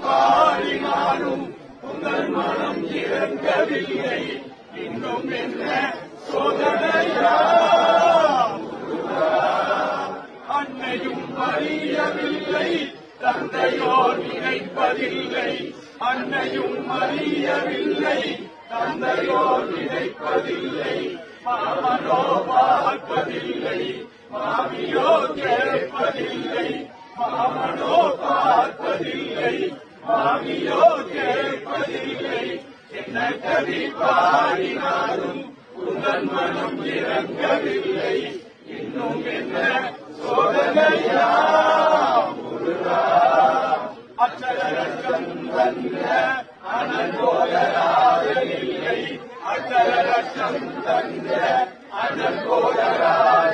பாடினாலும் உங்கள் மனம் இறங்கவில்லை. இன்னும் என்ன சோதனையா? அன்னையும் அறியவில்லை, தந்தையோர் நினைப்பதில்லை. அன்னையும் அறியவில்லை, தந்தையோர் நினைப்பதில்லை. மாமனோ பார்ப்பதில்லை, மாமியோ கேட்பதில்லை. மாமனோ பார்ப்பதில்லை, மாமியோ கேட்பதில்லை. என்ன கவி பாடினாலும் உங்கள் மனம் இறங்கவில்லை. இன்னும் என்ன சோதனையா? அச்சரக்கம் தந்த அனங்கோடராக இல்லை. அச்சரக்கம் தந்த அனங்கோடராக